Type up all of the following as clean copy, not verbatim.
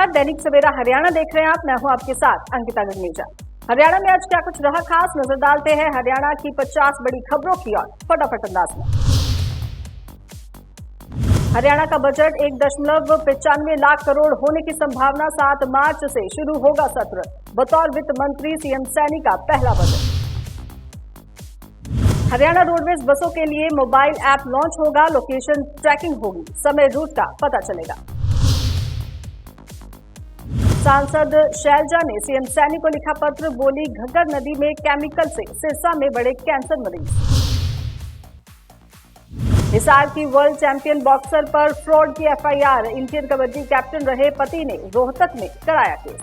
नमस्कार, दैनिक सवेरा हरियाणा देख रहे हैं आप। मैं हूं आपके साथ अंकिता गगनेजा। हरियाणा में आज क्या कुछ रहा खास, नजर डालते हैं हरियाणा की 50 बड़ी खबरों की ओर फटाफट अंदाज में। हरियाणा का बजट 1.95 लाख करोड़ होने की संभावना। 7 मार्च से शुरू होगा सत्र। बतौर वित्त मंत्री सीएम सैनी का पहला बजट। हरियाणा रोडवेज बसों के लिए मोबाइल ऐप लॉन्च होगा। लोकेशन ट्रैकिंग होगी, समय रूट का पता चलेगा। सांसद शैलजा ने सीएम सैनी को लिखा पत्र, बोली घग्गर नदी में केमिकल से सिरसा में बढ़े कैंसर मरीज। हिसार की वर्ल्ड चैंपियन बॉक्सर पर फ्रॉड की एफआईआर। इंडियन कबड्डी कैप्टन रहे पति ने रोहतक में कराया केस।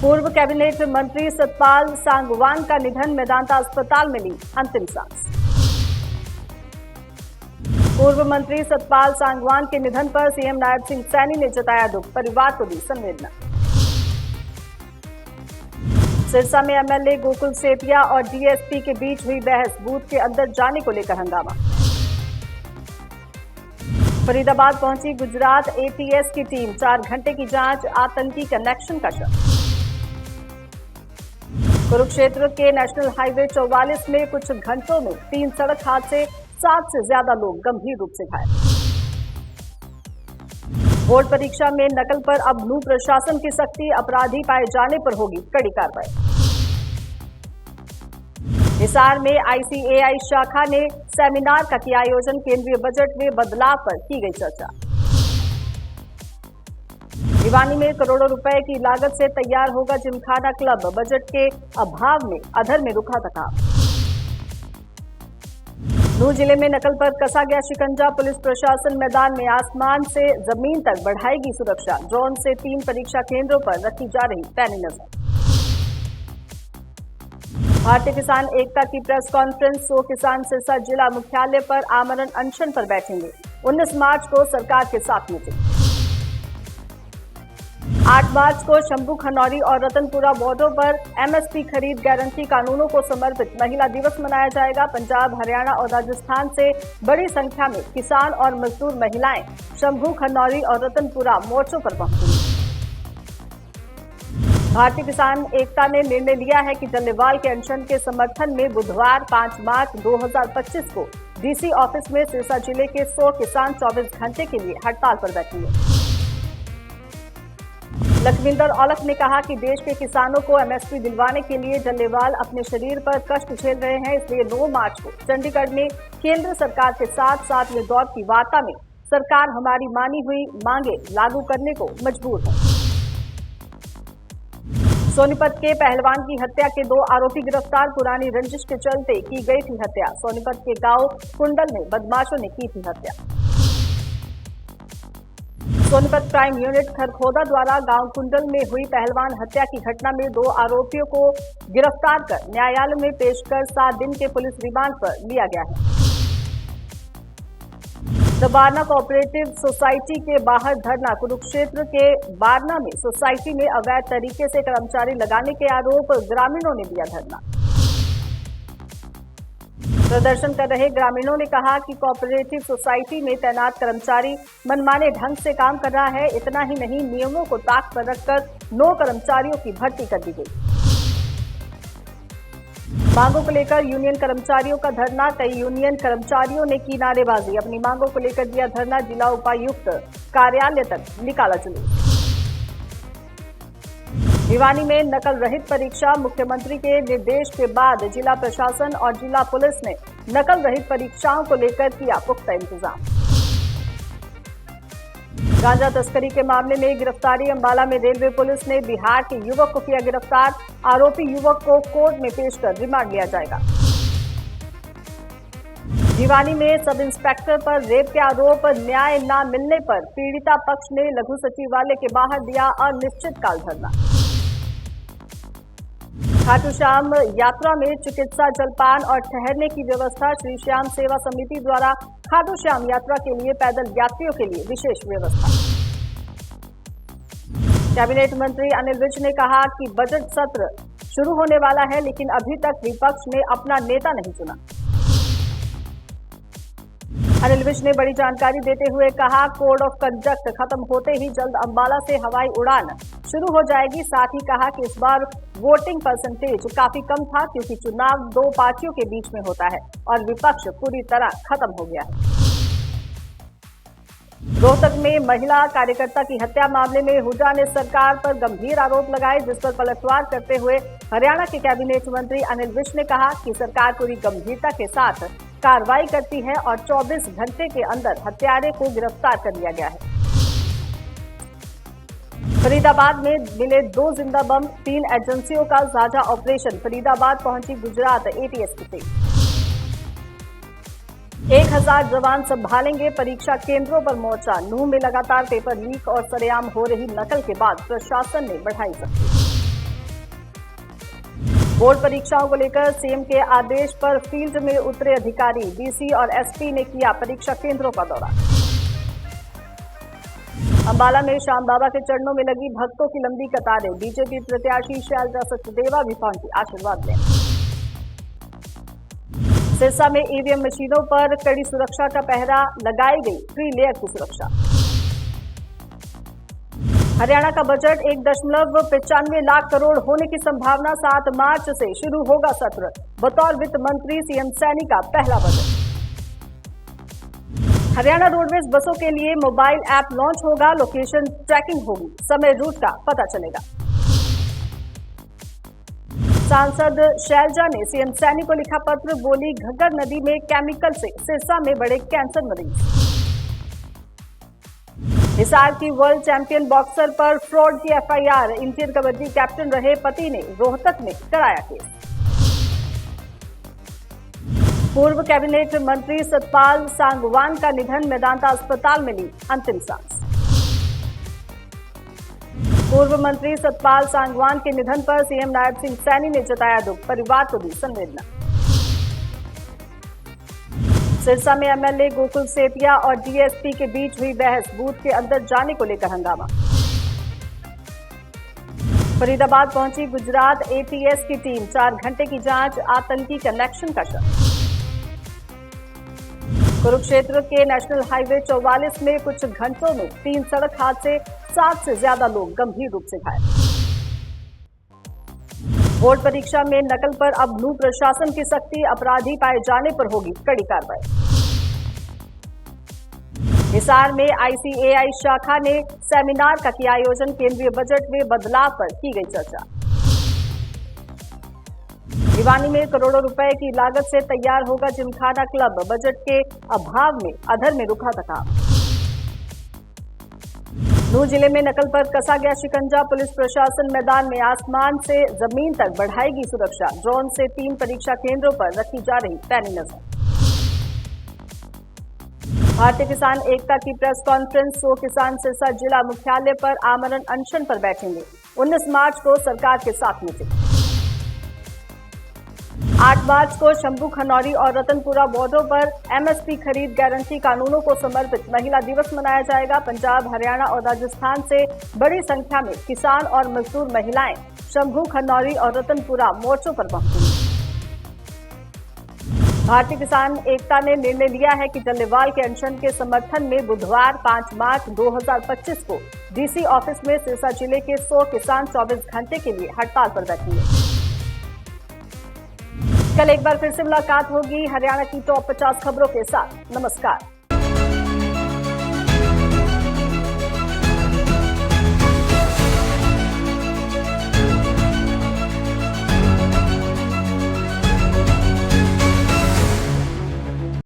पूर्व कैबिनेट मंत्री सतपाल सांगवान का निधन, मेदांता अस्पताल में ली अंतिम सांस। पूर्व मंत्री सतपाल सांगवान के निधन पर सीएम नायब सिंह सैनी ने जताया दुख, परिवार को दी संवेदना। सिरसा में एमएलए गोकुल सेतिया और डीएसपी के बीच हुई बहस, बूथ के अंदर जाने को लेकर हंगामा। फरीदाबाद पहुंची गुजरात एटीएस की टीम, 4 घंटे की जांच, आतंकी कनेक्शन का शक। कुरुक्षेत्र के नेशनल हाईवे 44 में कुछ घंटों में 3 सड़क हादसे, 7 से ज्यादा लोग गंभीर रूप से घायल। बोर्ड परीक्षा में नकल पर अब नू प्रशासन की सख्ती, अपराधी पाए जाने पर होगी कड़ी कार्रवाई। हिसार में आईसीएआई शाखा ने सेमिनार का किया आयोजन, केंद्रीय बजट में बदलाव पर की गई चर्चा। भिवानी में करोड़ों रुपए की लागत से तैयार होगा जिमखाना क्लब, बजट के अभाव में अधर में रुका था काम। नूंह जिले में नकल पर कसा गया शिकंजा, पुलिस प्रशासन मैदान में, आसमान से जमीन तक बढ़ाएगी सुरक्षा। ड्रोन से 3 परीक्षा केंद्रों पर रखी जा रही पैनी नजर। भारतीय किसान एकता की प्रेस कॉन्फ्रेंस, 100 किसान सिरसा जिला मुख्यालय पर आमरण अनशन पर बैठेंगे। 19 मार्च को सरकार के साथ मीटिंग। 8 मार्च को शंभू खनौरी और रतनपुरा बॉर्डर पर एमएसपी खरीद गारंटी कानूनों को समर्पित महिला दिवस मनाया जाएगा। पंजाब, हरियाणा और राजस्थान से बड़ी संख्या में किसान और मजदूर महिलाएं शंभू खनौरी और रतनपुरा मोर्चों पर पहुंचेंगी। भारतीय किसान एकता ने निर्णय लिया है कि डल्लेवाल के अनशन के समर्थन में बुधवार 5 मार्च 2025 को डीसी ऑफिस में सिरसा जिले के 100 किसान 24 घंटे के लिए हड़ताल पर बैठेंगे। लखविंदर औलख ने कहा कि देश के किसानों को एमएसपी दिलवाने के लिए डल्लेवाल अपने शरीर पर कष्ट झेल रहे हैं, इसलिए 9 मार्च को चंडीगढ़ में केंद्र सरकार के साथ 7वें दौर की वार्ता में सरकार हमारी मानी हुई मांगे लागू करने को मजबूर है। सोनीपत के पहलवान की हत्या के 2 आरोपी गिरफ्तार, पुरानी रंजिश के चलते की गई थी हत्या। सोनीपत के गांव कुंडल में बदमाशों ने की थी हत्या। सोनीपत क्राइम यूनिट खरखोदा द्वारा गांव कुंडल में हुई पहलवान हत्या की घटना में 2 आरोपियों को गिरफ्तार कर न्यायालय में पेश कर 7 दिन के पुलिस रिमांड पर लिया गया है। द बारना कोऑपरेटिव सोसाइटी के बाहर धरना, कुरुक्षेत्र के बारना में सोसाइटी में अवैध तरीके से कर्मचारी लगाने के आरोप, ग्रामीणों ने दिया धरना। प्रदर्शन कर रहे ग्रामीणों ने कहा कि कोऑपरेटिव सोसाइटी में तैनात कर्मचारी मनमाने ढंग से काम कर रहा है। इतना ही नहीं, नियमों को ताक पर रखकर 9 कर्मचारियों की भर्ती कर दी गई। मांगों को लेकर यूनियन कर्मचारियों का धरना, कई यूनियन कर्मचारियों ने की नारेबाजी। अपनी मांगों को लेकर दिया धरना, जिला उपायुक्त कार्यालय तक निकाला जुलूस। भिवानी में नकल रहित परीक्षा, मुख्यमंत्री के निर्देश के बाद जिला प्रशासन और जिला पुलिस ने नकल रहित परीक्षाओं को लेकर किया पुख्ता इंतजाम। गांजा तस्करी के मामले में गिरफ्तारी, अंबाला में रेलवे पुलिस ने बिहार के युवक को किया गिरफ्तार। आरोपी युवक को कोर्ट में पेश कर रिमांड लिया जाएगा। भिवानी में सब इंस्पेक्टर पर रेप के आरोप, न्याय न मिलने पर पीड़िता पक्ष ने लघु सचिवालय के बाहर दिया अनिश्चितकाल धरना। खाटू श्याम यात्रा में चिकित्सा, जलपान और ठहरने की व्यवस्था, श्री श्याम सेवा समिति द्वारा खाटू श्याम यात्रा के लिए पैदल यात्रियों के लिए विशेष व्यवस्था। कैबिनेट मंत्री अनिल विज ने कहा कि बजट सत्र शुरू होने वाला है, लेकिन अभी तक विपक्ष ने अपना नेता नहीं चुना। अनिल विज ने बड़ी जानकारी देते हुए कहा, कोड ऑफ कंडक्ट खत्म होते ही जल्द अंबाला से हवाई उड़ान शुरू हो जाएगी। साथ ही कहा कि इस बार वोटिंग परसेंटेज काफी कम था क्योंकि चुनाव दो पार्टियों के बीच में होता है और विपक्ष पूरी तरह खत्म हो गया है। रोहतक में महिला कार्यकर्ता की हत्या मामले में हुड्डा ने सरकार पर गंभीर आरोप लगाए, जिस पर पलटवार करते हुए हरियाणा के कैबिनेट मंत्री अनिल विज ने कहा कि सरकार पूरी गंभीरता के साथ कार्रवाई करती है और 24 घंटे के अंदर हत्यारे को गिरफ्तार कर लिया गया है। फरीदाबाद में मिले 2 जिंदा बम, 3 एजेंसियों का साझा ऑपरेशन। फरीदाबाद पहुंची गुजरात एटीएस की टीम। 1000 जवान संभालेंगे परीक्षा केंद्रों पर मोर्चा। नूंह में लगातार पेपर लीक और सरेआम हो रही नकल के बाद प्रशासन ने बढ़ाई सख्ती। बोर्ड परीक्षाओं को लेकर सीएम के आदेश पर फील्ड में उतरे अधिकारी। डीसी और एसपी ने किया परीक्षा केंद्रों का दौरा। अंबाला में श्याम बाबा के चरणों में लगी भक्तों की लंबी कतारें। बीजेपी प्रत्याशी शैलजा सचदेवा भी पहुंची आशीर्वाद लेने। सिरसा में ईवीएम मशीनों पर कड़ी सुरक्षा का पहरा, लगाई गई 3 लेयर की सुरक्षा। हरियाणा का बजट 1.95 लाख करोड़ होने की संभावना। 7 मार्च से शुरू होगा सत्र। बतौर वित्त मंत्री सीएम सैनी का पहला बजट। हरियाणा रोडवेज बसों के लिए मोबाइल ऐप लॉन्च होगा। लोकेशन ट्रैकिंग होगी, समय रूट का पता चलेगा। सांसद शैलजा ने सीएम सैनी को लिखा पत्र, बोली घग्गर नदी में केमिकल से सिरसा में बढ़े कैंसर मरीज। हिसार की वर्ल्ड चैंपियन बॉक्सर पर फ्रॉड की एफआईआर। इंडियन कबड्डी कैप्टन रहे पति ने रोहतक में कराया केस। पूर्व कैबिनेट मंत्री सतपाल सांगवान का निधन, मेदांता अस्पताल में ली अंतिम सांस। पूर्व मंत्री सतपाल सांगवान के निधन पर सीएम नायब सिंह सैनी ने जताया दुख, परिवार को दी संवेदना। सिरसा में एमएलए गोकुल सेतिया और डीएसपी के बीच हुई बहस, बूथ के अंदर जाने को लेकर हंगामा। फरीदाबाद पहुंची गुजरात एटीएस की टीम, 4 घंटे की जांच, आतंकी कनेक्शन का शक। कुरुक्षेत्र के नेशनल हाईवे 44 में कुछ घंटों में 3 सड़क हादसे, 7 से ज्यादा लोग गंभीर रूप से घायल। बोर्ड परीक्षा में नकल पर अब नूंह प्रशासन की सख्ती, अपराधी पाए जाने पर होगी कड़ी कार्रवाई। हिसार में आईसीएआई शाखा ने सेमिनार का किया आयोजन, केंद्रीय बजट में बदलाव पर की गई चर्चा। भिवानी में करोड़ों रुपए की लागत से तैयार होगा जिमखाना क्लब, बजट के अभाव में अधर में रुका था काम। नूंह जिले में नकल पर कसा गया शिकंजा, पुलिस प्रशासन मैदान में, आसमान से जमीन तक बढ़ाएगी सुरक्षा। ड्रोन से 3 परीक्षा केंद्रों पर रखी जा रही पैनी नजर। भारतीय किसान एकता की प्रेस कॉन्फ्रेंस, 100 किसान सिरसा जिला मुख्यालय पर आमरण अनशन पर बैठेंगे। 19 मार्च को सरकार के साथ मीटिंग। 8 मार्च को शंभू खनौरी और रतनपुरा बॉर्डरों पर एमएसपी खरीद गारंटी कानूनों को समर्पित महिला दिवस मनाया जाएगा। पंजाब, हरियाणा और राजस्थान से बड़ी संख्या में किसान और मजदूर महिलाएं शंभू खनौरी और रतनपुरा मोर्चों पर पहुंचेंगी। भारतीय किसान एकता ने निर्णय लिया है कि जल्लेवाल के अनशन के समर्थन में बुधवार 5 मार्च 2025 को डीसी ऑफिस में सिरसा जिले के 100 किसान 24 घंटे के लिए हड़ताल पर बैठेंगे। कल एक बार फिर से मुलाकात होगी हरियाणा की टॉप 50 खबरों के साथ। नमस्कार।